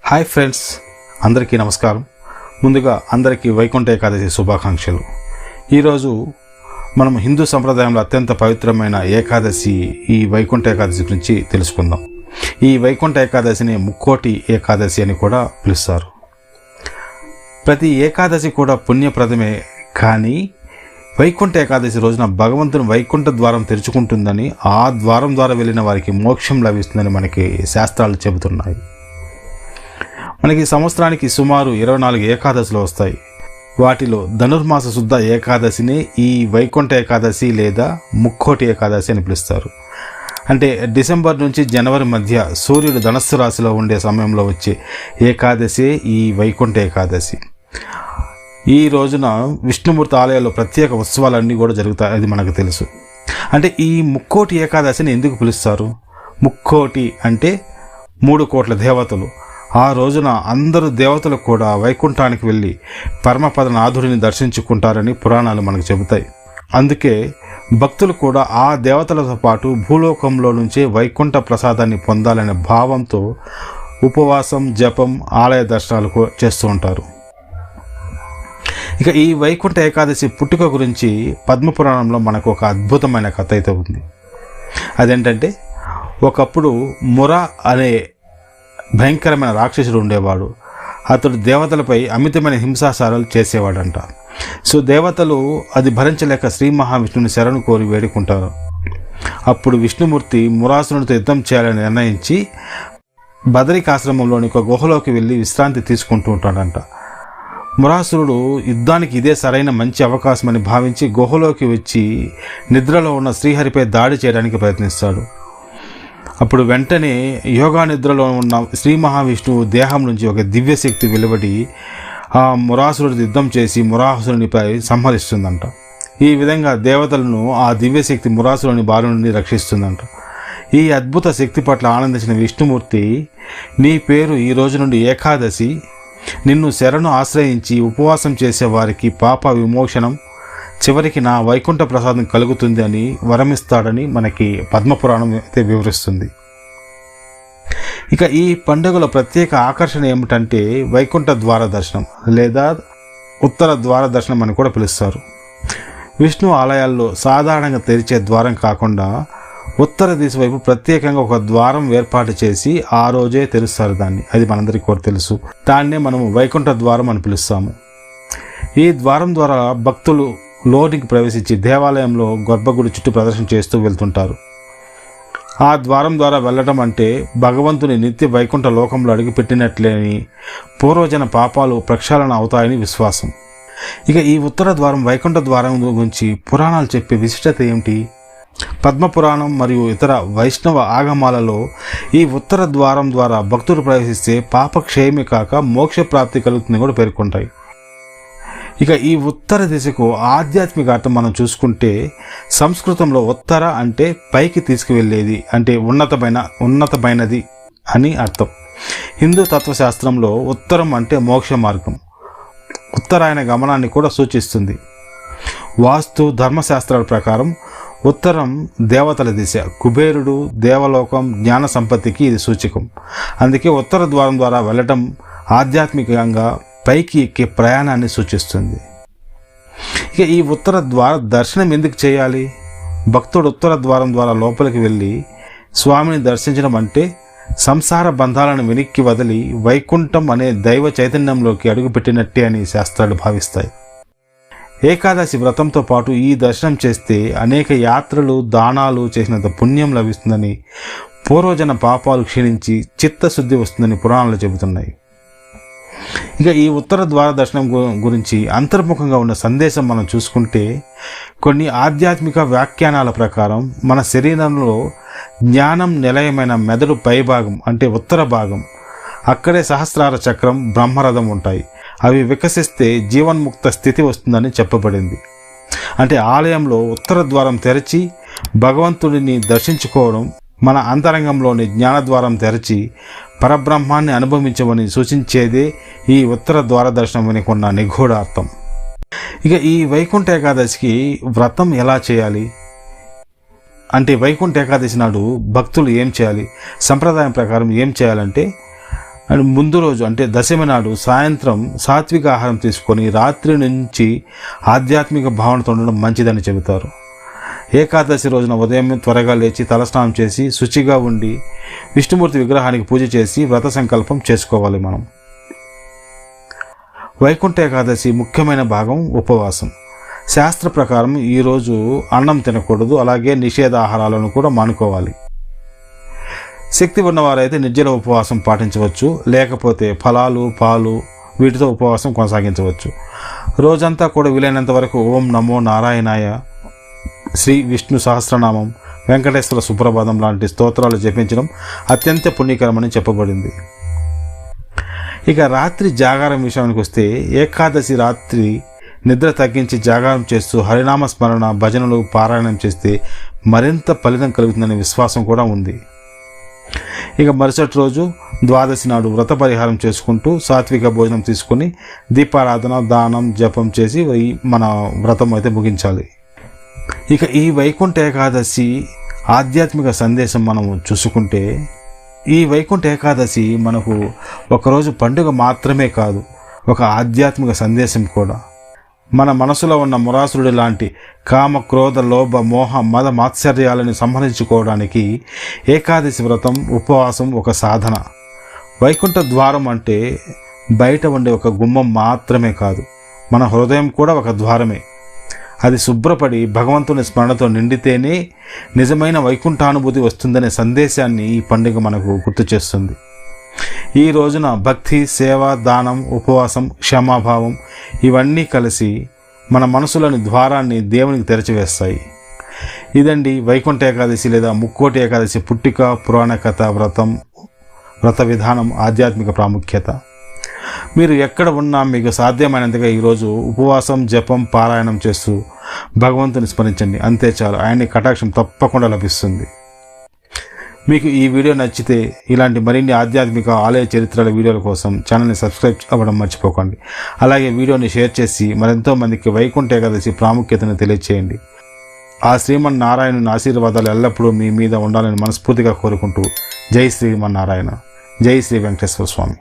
Hi friends, అందరికీ నమస్కారం. ముందుగా అందరికీ వైకుంఠ ఏకాదశి శుభాకాంక్షలు. ఈరోజు మనం హిందూ సంప్రదాయంలో అత్యంత పవిత్రమైన ఏకాదశి ఈ వైకుంఠ ఏకాదశి గురించి తెలుసుకుందాం. ఈ వైకుంఠ ఏకాదశిని ముక్కోటి ఏకాదశి అని కూడా పిలుస్తారు. ప్రతి ఏకాదశి కూడా పుణ్యప్రదమే, కానీ వైకుంఠ ఏకాదశి రోజున భగవంతుని వైకుంఠ ద్వారం తెరుచుకుంటుందని, ఆ ద్వారం ద్వారా వెళ్ళిన వారికి మోక్షం లభిస్తుందని మనకి శాస్త్రాలు చెబుతున్నాయి. మనకి సంవత్సరానికి సుమారు 24 ఏకాదశులు వస్తాయి. వాటిలో ధనుర్మాస శుద్ధ ఏకాదశిని ఈ వైకుంఠ ఏకాదశి లేదా ముక్కోటి ఏకాదశి అని పిలుస్తారు. అంటే డిసెంబర్ నుంచి జనవరి మధ్య సూర్యుడు ధనస్సు రాశిలో ఉండే సమయంలో వచ్చే ఏకాదశి ఈ వైకుంఠ ఏకాదశి. ఈ రోజున విష్ణుమూర్తి ఆలయాల్లో ప్రత్యేక ఉత్సవాలన్నీ కూడా జరుగుతాయి, అది మనకు తెలుసు. అంటే ఈ ముక్కోటి ఏకాదశిని ఎందుకు పిలుస్తారు? ముక్కోటి అంటే 3 కోట్ల దేవతలు. ఆ రోజున అందరూ దేవతలు కూడా వైకుంఠానికి వెళ్ళి పరమపదనాథుడిని దర్శించుకుంటారని పురాణాలు మనకు చెబుతాయి. అందుకే భక్తులు కూడా ఆ దేవతలతో పాటు భూలోకంలో నుంచే వైకుంఠ ప్రసాదాన్ని పొందాలనే భావంతో ఉపవాసం, జపం, ఆలయ దర్శనాలు చేస్తూ ఉంటారు. ఇక ఈ వైకుంఠ ఏకాదశి పుట్టుక గురించి పద్మపురాణంలో మనకు ఒక అద్భుతమైన కథ అయితే ఉంది. అదేంటంటే, ఒకప్పుడు ముర అనే భయంకరమైన రాక్షసుడు ఉండేవాడు. అతడు దేవతలపై అమితమైన హింసాచారాలు చేసేవాడంట. సో దేవతలు అది భరించలేక శ్రీ మహావిష్ణుని శరణు కోరి వేడుకుంటారు. అప్పుడు విష్ణుమూర్తి మురాసురునితో యుద్ధం చేయాలని నిర్ణయించి బదరికాశ్రమంలోని ఒక గుహలోకి వెళ్ళి విశ్రాంతి తీసుకుంటూ ఉంటాడంట. మురాసురుడు యుద్ధానికి ఇదే సరైన మంచి అవకాశమని భావించి గుహలోకి వచ్చి నిద్రలో ఉన్న శ్రీహరిపై దాడి చేయడానికి ప్రయత్నిస్తాడు. అప్పుడు వెంటనే యోగా నిద్రలో ఉన్న శ్రీ మహావిష్ణువు దేహం నుంచి ఒక దివ్యశక్తి వెలువడి ఆ మురాసురుడి యుద్ధం చేసి మురాసురునిపై సంహరిస్తుందంట. ఈ విధంగా దేవతలను ఆ దివ్యశక్తి మురాసురుని బారి నుండి రక్షిస్తుందంట. ఈ అద్భుత శక్తి పట్ల ఆనందించిన విష్ణుమూర్తి, నీ పేరు ఈ రోజు నుండి ఏకాదశి, నిన్ను శరణు ఆశ్రయించి ఉపవాసం చేసే వారికి పాప విమోచనం, చివరికి నా వైకుంఠ ప్రసాదం కలుగుతుంది అని వరమిస్తాడని మనకి పద్మపురాణం అయితే వివరిస్తుంది. ఇక ఈ పండుగల ప్రత్యేక ఆకర్షణ ఏమిటంటే వైకుంఠ ద్వార దర్శనం లేదా ఉత్తర ద్వార దర్శనం అని కూడా పిలుస్తారు. విష్ణు ఆలయాల్లో సాధారణంగా తెరిచే ద్వారం కాకుండా ఉత్తర దిశ వైపు ప్రత్యేకంగా ఒక ద్వారం ఏర్పాటు చేసి ఆ రోజే తెరుస్తారు దాన్ని. అది మనందరికీ కూడా తెలుసు. దాన్నే మనము వైకుంఠ ద్వారం అని పిలుస్తాము. ఈ ద్వారం ద్వారా భక్తులు లోనికి ప్రవేశించి దేవాలయంలో గర్భగుడి చుట్టూ ప్రదర్శన చేస్తూ వెళ్తుంటారు. ఆ ద్వారం ద్వారా వెళ్ళడం అంటే భగవంతుని నిత్య వైకుంఠ లోకంలో అడుగుపెట్టినట్లేని, పూర్వజన పాపాలు ప్రక్షాళన అవుతాయని విశ్వాసం. ఇక ఈ ఉత్తర ద్వారం వైకుంఠ ద్వారం గురించి పురాణాలు చెప్పే విశిష్టత ఏమిటి? పద్మపురాణం మరియు ఇతర వైష్ణవ ఆగమాలలో ఈ ఉత్తర ద్వారం ద్వారా భక్తులు ప్రవేశిస్తే పాపక్షయమే కాక మోక్ష ప్రాప్తి కలుగుతుందని కూడా పేర్కొంటాయి. ఇక ఈ ఉత్తర దిశకు ఆధ్యాత్మిక అర్థం మనం చూసుకుంటే, సంస్కృతంలో ఉత్తర అంటే పైకి తీసుకువెళ్ళేది, అంటే ఉన్నతమైనది అని అర్థం. హిందూ తత్వశాస్త్రంలో ఉత్తరం అంటే మోక్ష మార్గం, ఉత్తరాయణ గమనాన్ని కూడా సూచిస్తుంది. వాస్తు ధర్మశాస్త్రాల ప్రకారం ఉత్తరం దేవతల దిశ, కుబేరుడు, దేవలోకం, జ్ఞాన సంపత్తికి ఇది సూచకం. అందుకే ఉత్తర ద్వారం ద్వారా వెళ్ళటం ఆధ్యాత్మికంగా పైకి ఎక్కే ప్రయాణాన్ని సూచిస్తుంది. ఇక ఈ ఉత్తర ద్వార దర్శనం ఎందుకు చేయాలి? భక్తుడు ఉత్తర ద్వారం ద్వారా లోపలికి వెళ్ళి స్వామిని దర్శించడం అంటే సంసార బంధాలను వెనక్కి వదిలి వైకుంఠం అనే దైవ చైతన్యంలోకి అడుగుపెట్టినట్టే అని శాస్త్రాలు భావిస్తాయి. ఏకాదశి వ్రతంతో పాటు ఈ దర్శనం చేస్తే అనేక యాత్రలు, దానాలు చేసినంత పుణ్యం లభిస్తుందని, పూర్వజన పాపాలు క్షీణించి చిత్తశుద్ధి వస్తుందని పురాణాలు చెబుతున్నాయి. ఇక ఈ ఉత్తర ద్వార దర్శనం గురించి అంతర్ముఖంగా ఉన్న సందేశం మనం చూసుకుంటే, కొన్ని ఆధ్యాత్మిక వ్యాఖ్యానాల ప్రకారం మన శరీరంలో జ్ఞానం నిలయమైన మెదడు పైభాగం అంటే ఉత్తర భాగం, అక్కడే సహస్రార చక్రం, బ్రహ్మరథం ఉంటాయి. అవి వికసిస్తే జీవన్ముక్త స్థితి వస్తుందని చెప్పబడింది. అంటే ఆలయంలో ఉత్తర ద్వారం తెరచి భగవంతుడిని దర్శించుకోవడం, మన అంతరంగంలోని జ్ఞానద్వారం తెరచి పరబ్రహ్మాన్ని అనుభవించమని సూచించేదే ఈ ఉత్తర ద్వార దర్శనం వెనుక ఉన్న నిగూఢ అర్థం. ఇక ఈ వైకుంఠ ఏకాదశికి వ్రతం ఎలా చేయాలి అంటే, వైకుంఠ ఏకాదశి నాడు భక్తులు ఏం చేయాలి? సంప్రదాయం ప్రకారం ఏం చేయాలంటే, అండ్ ముందు రోజు అంటే దశమి నాడు సాయంత్రం సాత్విక ఆహారం తీసుకొని రాత్రి నుంచి ఆధ్యాత్మిక భావనతో ఉండడం మంచిదని చెబుతారు. ఏకాదశి రోజున ఉదయం త్వరగా లేచి తలస్నానం చేసి శుచిగా ఉండి విష్ణుమూర్తి విగ్రహానికి పూజ చేసి వ్రత సంకల్పం చేసుకోవాలి. మనం వైకుంఠ ఏకాదశి ముఖ్యమైన భాగం ఉపవాసం. శాస్త్ర ప్రకారం ఈరోజు అన్నం తినకూడదు, అలాగే నిషేధ ఆహారాలను కూడా మానుకోవాలి. శక్తి ఉన్నవారైతే నిర్జల ఉపవాసం పాటించవచ్చు, లేకపోతే ఫలాలు పాలు వీటితో ఉపవాసం కొనసాగించవచ్చు. రోజంతా కూడా వీలైనంత వరకు ఓం నమో నారాయణాయ, శ్రీ విష్ణు సహస్రనామం, వెంకటేశ్వర సుప్రభాతం లాంటి స్తోత్రాలు జపించడం అత్యంత పుణ్యకరమని చెప్పబడింది. ఇక రాత్రి జాగారం విషయానికి వస్తే ఏకాదశి రాత్రి నిద్ర తగ్గించి జాగారం చేస్తూ హరినామ స్మరణ భజనలు పారాయణం చేస్తే మరింత ఫలితం కలుగుతుందనే విశ్వాసం కూడా ఉంది. ఇక మరుసటి రోజు ద్వాదశి నాడు వ్రత పరిహారం చేసుకుంటూ సాత్విక భోజనం తీసుకుని దీపారాధన దానం జపం చేసి మన వ్రతం అయితే ముగించాలి. ఇక ఈ వైకుంఠ ఏకాదశి ఆధ్యాత్మిక సందేశం మనము చూసుకుంటే, ఈ వైకుంఠ ఏకాదశి మనకు ఒకరోజు పండుగ మాత్రమే కాదు, ఒక ఆధ్యాత్మిక సందేశం కూడా. మన మనసులో ఉన్న మురాసురుడి లాంటి కామ క్రోధ లోభ మోహ మద మాత్సర్యాలను సంహరించుకోవడానికి ఏకాదశి వ్రతం ఉపవాసం ఒక సాధన. వైకుంఠ ద్వారం అంటే బయట ఉండే ఒక గుమ్మం మాత్రమే కాదు, మన హృదయం కూడా ఒక ద్వారమే. అది శుభ్రపడి భగవంతుని స్మరణతో నిండితేనే నిజమైన వైకుంఠానుభూతి వస్తుందనే సందేశాన్ని ఈ పండుగ మనకు గుర్తు చేస్తుంది. ఈ రోజున భక్తి, సేవ, దానం, ఉపవాసం, క్షమాభావం ఇవన్నీ కలిసి మన మనసులోని ద్వారాన్ని దేవునికి తెరచివేస్తాయి. ఇదండి వైకుంఠ ఏకాదశి లేదా ముక్కోటి ఏకాదశి పుట్టిక, పురాణ కథ, వ్రత విధానం, ఆధ్యాత్మిక ప్రాముఖ్యత. మీరు ఎక్కడ ఉన్నా మీకు సాధ్యమైనంతగా ఈరోజు ఉపవాసం, జపం, పారాయణం చేస్తూ భగవంతుని స్మరించండి. అంతే చాలు, ఆయన్ని కటాక్షం తప్పకుండా లభిస్తుంది. మీకు ఈ వీడియో నచ్చితే ఇలాంటి మరిన్ని ఆధ్యాత్మిక ఆలయ చరిత్రల వీడియోల కోసం ఛానల్ని సబ్స్క్రైబ్ అవ్వడం మర్చిపోకండి. అలాగే వీడియోని షేర్ చేసి మరెంతో మందికి వైకుంఠ ఏకాదశి ప్రాముఖ్యతను తెలియచేయండి. ఆ శ్రీమన్నారాయణుని ఆశీర్వాదాలు ఎల్లప్పుడూ మీ మీద ఉండాలని మనస్ఫూర్తిగా కోరుకుంటూ జై శ్రీమన్నారాయణ, జై శ్రీ వెంకటేశ్వర స్వామి.